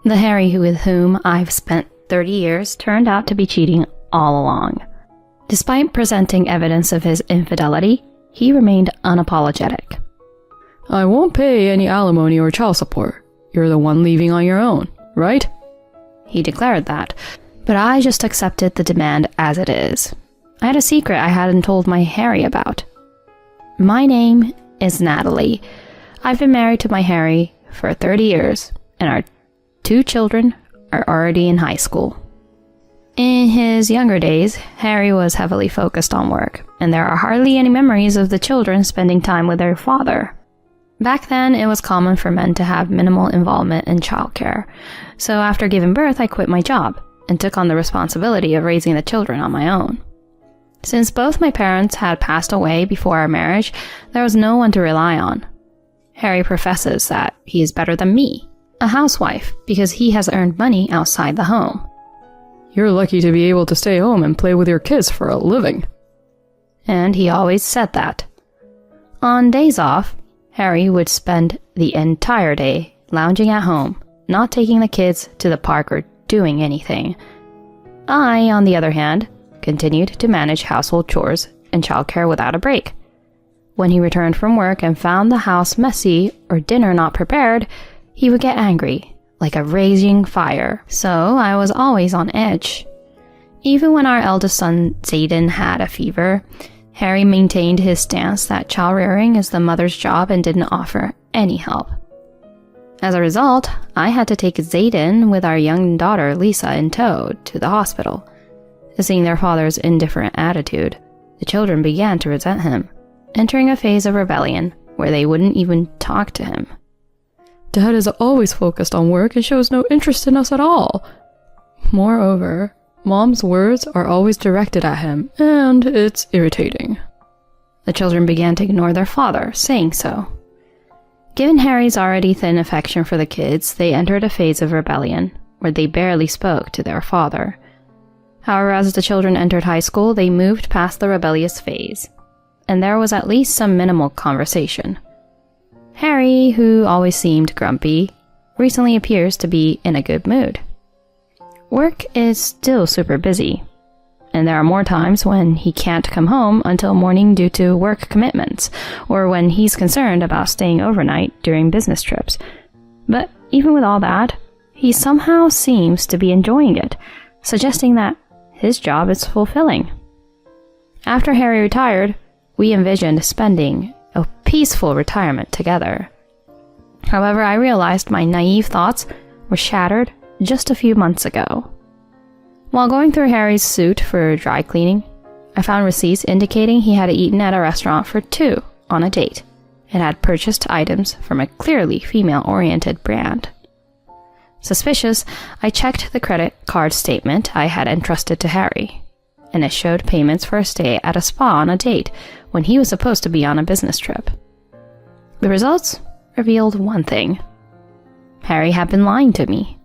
The Harry with whom I've spent 30 years turned out to be cheating all along. Despite presenting evidence of his infidelity, he remained unapologetic. I won't pay any alimony or child support. You're the one leaving on your own, right? He declared that, but I just accepted the demand as it is. I had a secret I hadn't told my Harry about. My name is Natalie. I've been married to my Harry for 30 years, and our 2 children are already in high school. In his younger days, Harry was heavily focused on work, and there are hardly any memories of the children spending time with their father. Back then, it was common for men to have minimal involvement in childcare, so after giving birth, I quit my job and took on the responsibility of raising the children on my own. Since both my parents had passed away before our marriage, there was no one to rely on. Harry professes that he is better than me, a housewife, because he has earned money outside the home. You're lucky to be able to stay home and play with your kids for a living. And he always said that. On days off, Harry would spend the entire day lounging at home, not taking the kids to the park or doing anything. I, on the other hand, continued to manage household chores and childcare without a break. When he returned from work and found the house messy or dinner not prepared, he would get angry, like a raging fire, so I was always on edge. Even when our eldest son, Zayden, had a fever, Harry maintained his stance that child rearing is the mother's job and didn't offer any help. As a result, I had to take Zayden with our young daughter Lisa in tow to the hospital. Seeing their father's indifferent attitude, the children began to resent him, entering a phase of rebellion where they wouldn't even talk to him. Dad is always focused on work and shows no interest in us at all. Moreover, Mom's words are always directed at him, and it's irritating. The children began to ignore their father, saying so. Given Harry's already thin affection for the kids, they entered a phase of rebellion, where they barely spoke to their father. However, as the children entered high school, they moved past the rebellious phase, and there was at least some minimal conversation. Harry, who always seemed grumpy, recently appears to be in a good mood. Work is still super busy, and there are more times when he can't come home until morning due to work commitments, or when he's concerned about staying overnight during business trips. But even with all that, he somehow seems to be enjoying it, suggesting that his job is fulfilling. After Harry retired, we envisioned spending a peaceful retirement together. However, I realized my naive thoughts were shattered just a few months ago. While going through Harry's suit for dry cleaning, I found receipts indicating he had eaten at a restaurant for 2 on a date and had purchased items from a clearly female-oriented brand. Suspicious, I checked the credit card statement I had entrusted to Harry, and it showed payments for a stay at a spa on a date when he was supposed to be on a business trip. The results revealed one thing. Harry had been lying to me.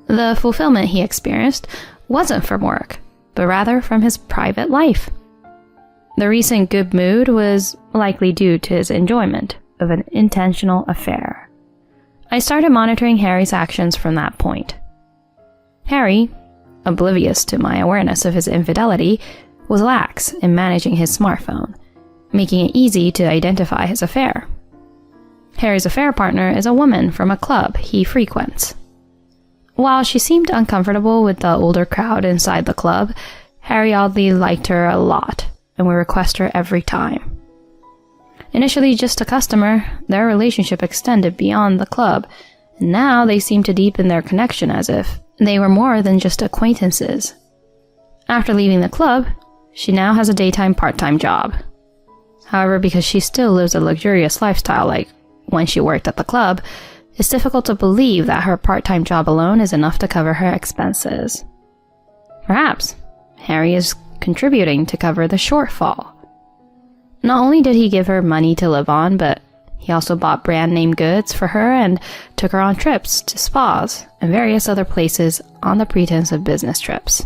The fulfillment he experienced wasn't from work, but rather from his private life. The recent good mood was likely due to his enjoyment of an intentional affair. I started monitoring Harry's actions from that point. Harry, oblivious to my awareness of his infidelity, was lax in managing his smartphone, making it easy to identify his affair. Harry's affair partner is a woman from a club he frequents. While she seemed uncomfortable with the older crowd inside the club, Harry oddly liked her a lot and would request her every time. Initially just a customer, their relationship extended beyond the club, and now they seemed to deepen their connection as if they were more than just acquaintances. After leaving the club, she now has a daytime part-time job. However, because she still lives a luxurious lifestyle like when she worked at the club, it's difficult to believe that her part-time job alone is enough to cover her expenses. Perhaps Harry is contributing to cover the shortfall. Not only did he give her money to live on, but he also bought brand name goods for her and took her on trips to spas and various other places on the pretense of business trips.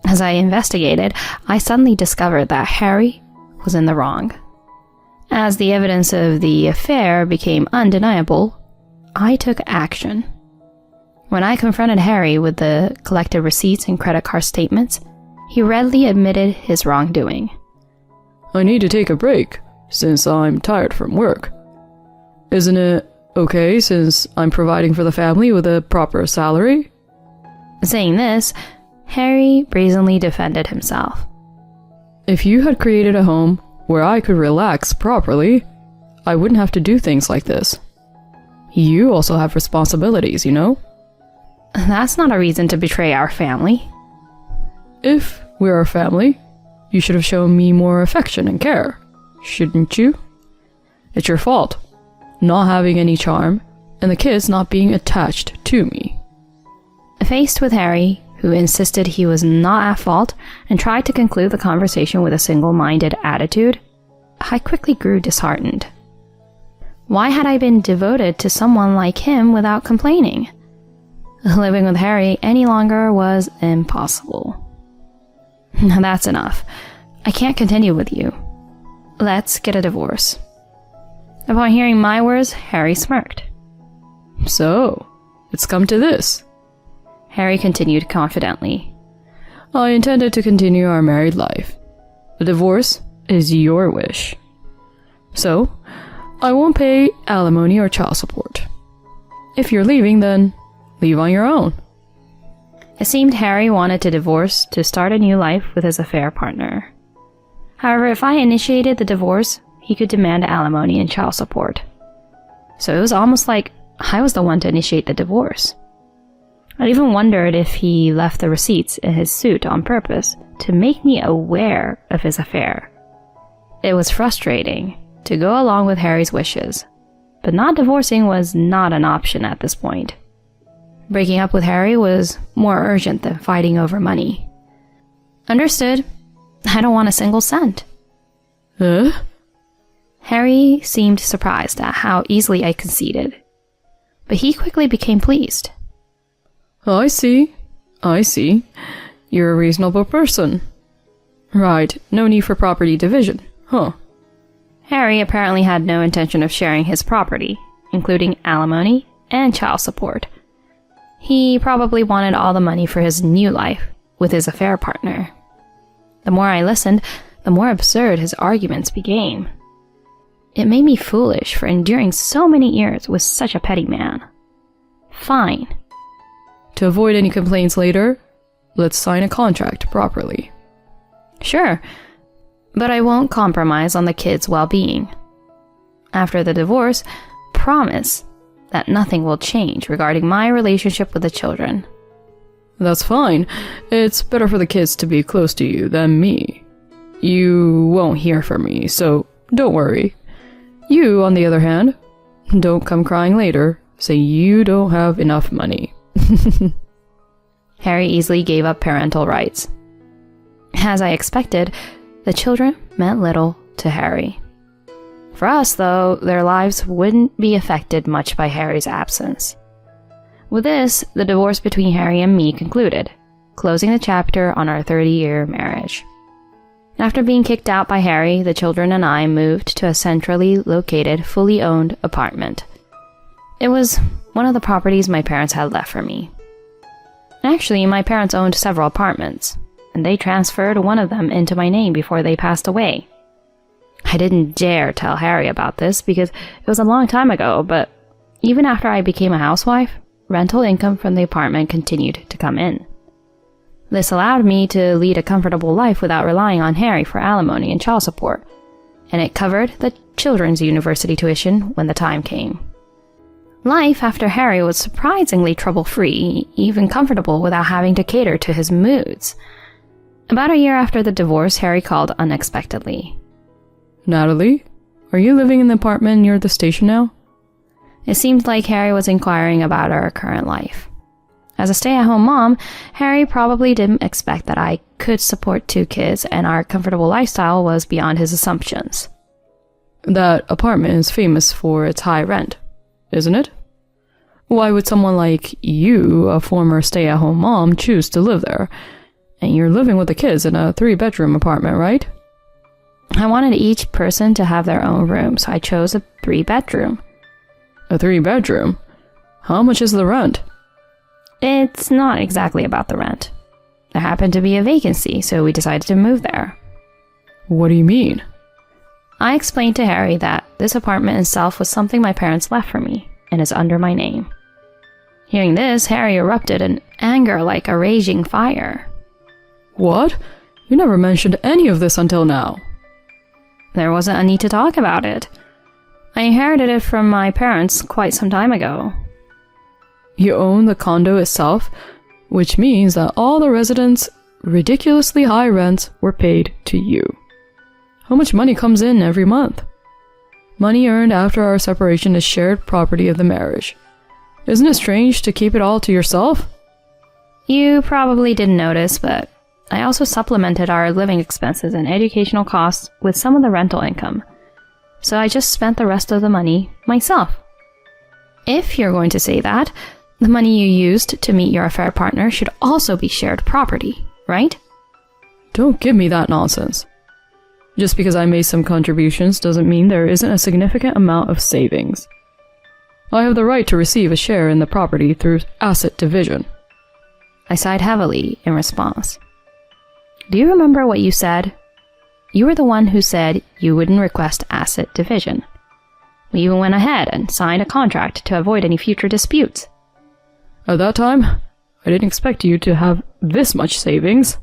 As I investigated, I suddenly discovered that Harry was in the wrong. As the evidence of the affair became undeniable, I took action. When I confronted Harry with the collected receipts and credit card statements, he readily admitted his wrongdoing. I need to take a break, since I'm tired from work. Isn't it okay since I'm providing for the family with a proper salary? Saying this, Harry brazenly defended himself. If you had created a home where I could relax properly, I wouldn't have to do things like this. You also have responsibilities, you know? That's not a reason to betray our family. If we're a family, you should have shown me more affection and care, shouldn't you? It's your fault, not having any charm, and the kids not being attached to me. Faced with Harry, who insisted he was not at fault and tried to conclude the conversation with a single-minded attitude, I quickly grew disheartened. Why had I been devoted to someone like him without complaining? Living with Harry any longer was impossible. That's enough. I can't continue with you. Let's get a divorce. Upon hearing my words, Harry smirked. So, it's come to this. Harry continued confidently. I intended to continue our married life. The divorce is your wish. So, I won't pay alimony or child support. If you're leaving, then leave on your own. It seemed Harry wanted to divorce to start a new life with his affair partner. However, if I initiated the divorce, he could demand alimony and child support. So it was almost like I was the one to initiate the divorce. I even wondered if he left the receipts in his suit on purpose to make me aware of his affair. It was frustrating to go along with Harry's wishes, but not divorcing was not an option at this point. Breaking up with Harry was more urgent than fighting over money. Understood. I don't want a single cent. Huh? Harry seemed surprised at how easily I conceded, but he quickly became pleased. I see. You're a reasonable person. Right, no need for property division, huh? Harry apparently had no intention of sharing his property, including alimony and child support. He probably wanted all the money for his new life with his affair partner. The more I listened, the more absurd his arguments became. It made me foolish for enduring so many years with such a petty man. Fine. To avoid any complaints later, let's sign a contract properly. Sure, but I won't compromise on the kids' well-being. After the divorce, promise that nothing will change regarding my relationship with the children. That's fine. It's better for the kids to be close to you than me. You won't hear from me, so don't worry. You, on the other hand, don't come crying later, saying you don't have enough money. Harry easily gave up parental rights. As I expected, the children meant little to Harry. For us, though, their lives wouldn't be affected much by Harry's absence. With this, the divorce between Harry and me concluded, closing the chapter on our 30-year marriage. After being kicked out by Harry, the children and I moved to a centrally located, fully owned apartment. It was one of the properties my parents had left for me. Actually, my parents owned several apartments, and they transferred one of them into my name before they passed away. I didn't dare tell Harry about this because it was a long time ago, but even after I became a housewife, rental income from the apartment continued to come in. This allowed me to lead a comfortable life without relying on Harry for alimony and child support, and it covered the children's university tuition when the time came. Life after Harry was surprisingly trouble-free, even comfortable without having to cater to his moods. About a year after the divorce, Harry called unexpectedly. Natalie, are you living in the apartment near the station now? It seemed like Harry was inquiring about our current life. As a stay-at-home mom, Harry probably didn't expect that I could support 2 kids, and our comfortable lifestyle was beyond his assumptions. That apartment is famous for its high rent, isn't it? Why would someone like you, a former stay-at-home mom, choose to live there? And you're living with the kids in a 3-bedroom apartment, right? I wanted each person to have their own room, so I chose a 3-bedroom. A 3-bedroom? How much is the rent? It's not exactly about the rent. There happened to be a vacancy, so we decided to move there. What do you mean? I explained to Harry that this apartment itself was something my parents left for me, and is under my name. Hearing this, Harry erupted in anger like a raging fire. What? You never mentioned any of this until now. There wasn't a need to talk about it. I inherited it from my parents quite some time ago. You own the condo itself, which means that all the residents' ridiculously high rents were paid to you. How much money comes in every month? Money earned after our separation is shared property of the marriage. Isn't it strange to keep it all to yourself? You probably didn't notice, but I also supplemented our living expenses and educational costs with some of the rental income. So I just spent the rest of the money myself. If you're going to say that, the money you used to meet your affair partner should also be shared property, right? Don't give me that nonsense. Just because I made some contributions doesn't mean there isn't a significant amount of savings. I have the right to receive a share in the property through asset division. I sighed heavily in response. Do you remember what you said? You were the one who said you wouldn't request asset division. We even went ahead and signed a contract to avoid any future disputes. At that time, I didn't expect you to have this much savings.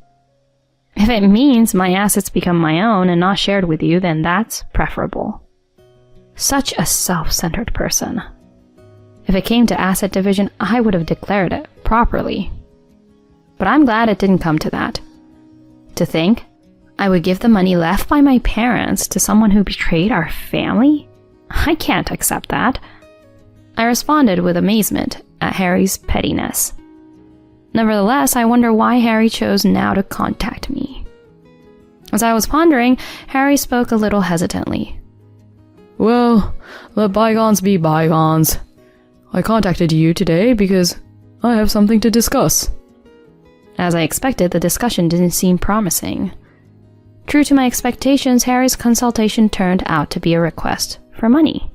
If it means my assets become my own and not shared with you, then that's preferable. Such a self-centered person. If it came to asset division, I would have declared it properly. But I'm glad it didn't come to that. To think I would give the money left by my parents to someone who betrayed our family? I can't accept that. I responded with amazement at Harry's pettiness. Nevertheless, I wonder why Harry chose now to contact me. As I was pondering, Harry spoke a little hesitantly. Well, let bygones be bygones. I contacted you today because I have something to discuss. As I expected, the discussion didn't seem promising. True to my expectations, Harry's consultation turned out to be a request for money.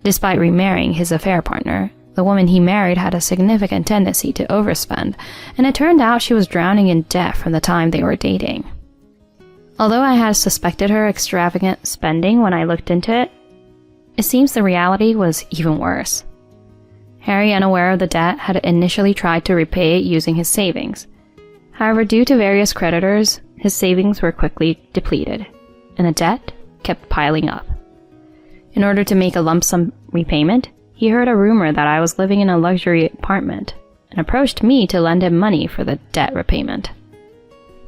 Despite remarrying his affair partner, the woman he married had a significant tendency to overspend, and it turned out she was drowning in debt from the time they were dating. Although I had suspected her extravagant spending when I looked into it, it seems the reality was even worse. Harry, unaware of the debt, had initially tried to repay it using his savings. However, due to various creditors, his savings were quickly depleted, and the debt kept piling up. In order to make a lump sum repayment, he heard a rumor that I was living in a luxury apartment and approached me to lend him money for the debt repayment.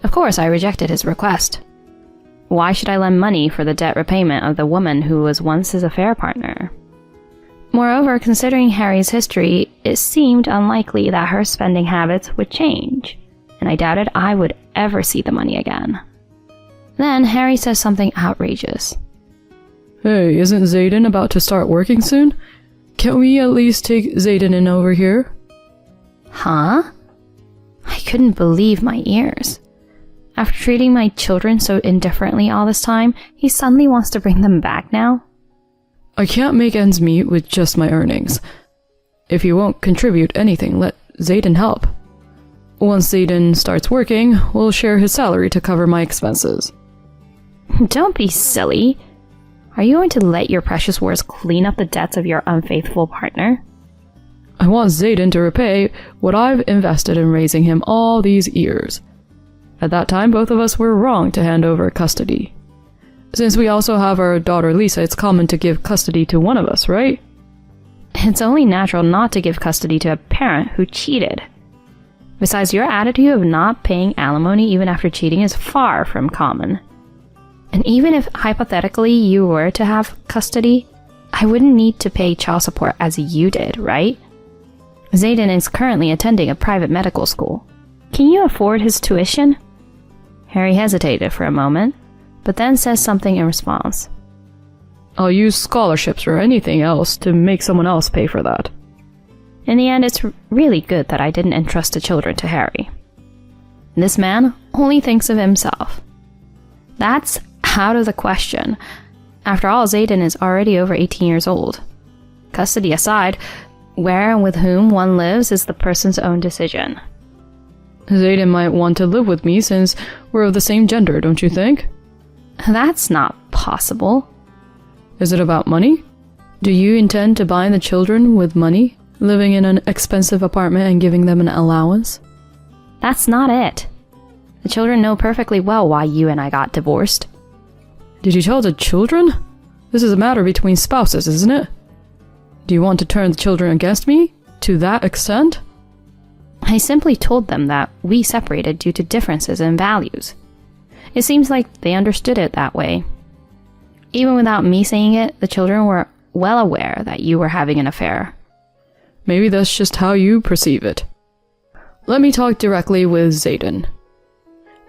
Of course, I rejected his request. Why should I lend money for the debt repayment of the woman who was once his affair partner? Moreover, considering Harry's history, it seemed unlikely that her spending habits would change, and I doubted I would ever see the money again. Then Harry says something outrageous. Hey, isn't Zayden about to start working soon? Can't we at least take Zayden in over here? Huh? I couldn't believe my ears. After treating my children so indifferently all this time, he suddenly wants to bring them back now? I can't make ends meet with just my earnings. If you won't contribute anything, let Zayden help. Once Zayden starts working, we'll share his salary to cover my expenses. Don't be silly. Are you going to let your precious words clean up the debts of your unfaithful partner? I want Zayden to repay what I've invested in raising him all these years. At that time, both of us were wrong to hand over custody. Since we also have our daughter Lisa, it's common to give custody to one of us, right? It's only natural not to give custody to a parent who cheated. Besides, your attitude of not paying alimony even after cheating is far from common. And even if hypothetically you were to have custody, I wouldn't need to pay child support as you did, right? Zayden is currently attending a private medical school. Can you afford his tuition? Harry hesitated for a moment, but then says something in response. I'll use scholarships or anything else to make someone else pay for that. In the end, it's really good that I didn't entrust the children to Harry. This man only thinks of himself. That's out of the question. After all, Zayden is already over 18 years old. Custody aside, Where and with whom one lives is the person's own decision. Zayden might want to live with me since we're of the same gender, don't you think? That's not possible. Is it about money? Do you intend to buy the children with money, living in an expensive apartment and giving them an allowance? That's not it. The children know perfectly well why you and I got divorced. Did you tell the children? This is a matter between spouses, isn't it? Do you want to turn the children against me? To that extent? I simply told them that we separated due to differences in values. It seems like they understood it that way. Even without me saying it, the children were well aware that you were having an affair. Maybe that's just how you perceive it. Let me talk directly with Zayden.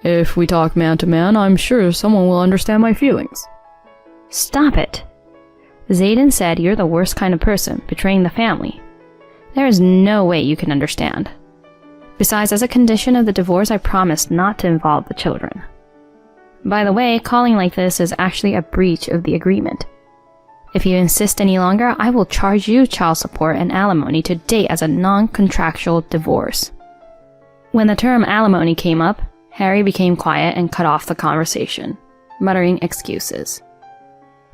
If we talk man to man, I'm sure someone will understand my feelings. Stop it. Zayden said you're the worst kind of person, betraying the family. There is no way you can understand. Besides, as a condition of the divorce, I promised not to involve the children. By the way, calling like this is actually a breach of the agreement. If you insist any longer, I will charge you child support and alimony to date as a non-contractual divorce. When the term alimony came up, Harry became quiet and cut off the conversation, muttering excuses.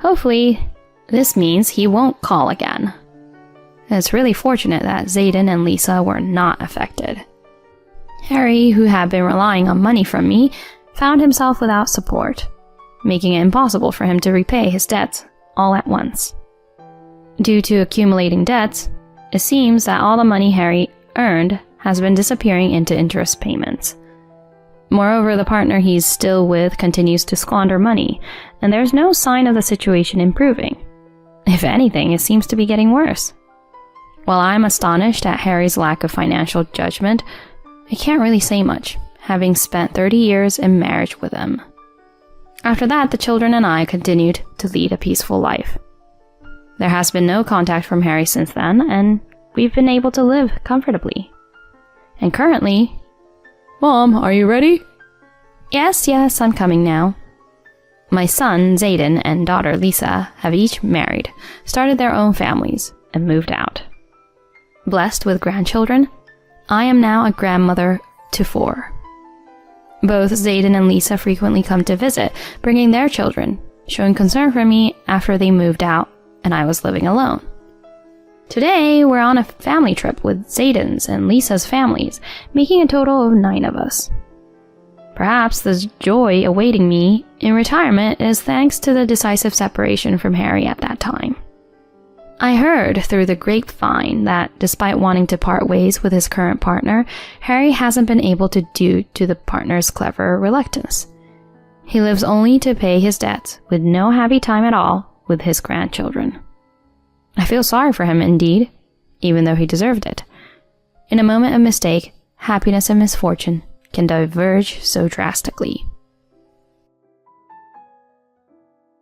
Hopefully, this means he won't call again. It's really fortunate that Zayden and Lisa were not affected. Harry, who had been relying on money from me, found himself without support, making it impossible for him to repay his debts all at once. Due to accumulating debts, it seems that all the money Harry earned has been disappearing into interest payments. Moreover, the partner he's still with continues to squander money, and there's no sign of the situation improving. If anything, it seems to be getting worse. While I'm astonished at Harry's lack of financial judgment, I can't really say much, having spent 30 years in marriage with him. After that, the children and I continued to lead a peaceful life. There has been no contact from Harry since then, and we've been able to live comfortably. And currently... Mom, are you ready? Yes, I'm coming now. My son, Zayden, and daughter, Lisa, have each married, started their own families, and moved out. Blessed with grandchildren, I am now a grandmother to 4. Both Zayden and Lisa frequently come to visit, bringing their children, showing concern for me after they moved out and I was living alone. Today, we're on a family trip with Zayden's and Lisa's families, making a total of 9 of us. Perhaps the joy awaiting me in retirement is thanks to the decisive separation from Harry at that time. I heard through the grapevine that despite wanting to part ways with his current partner, Harry hasn't been able to due to the partner's clever reluctance. He lives only to pay his debts, with no happy time at all with his grandchildren. I feel sorry for him indeed, even though he deserved it. In a moment of mistake, happiness and misfortune can diverge so drastically.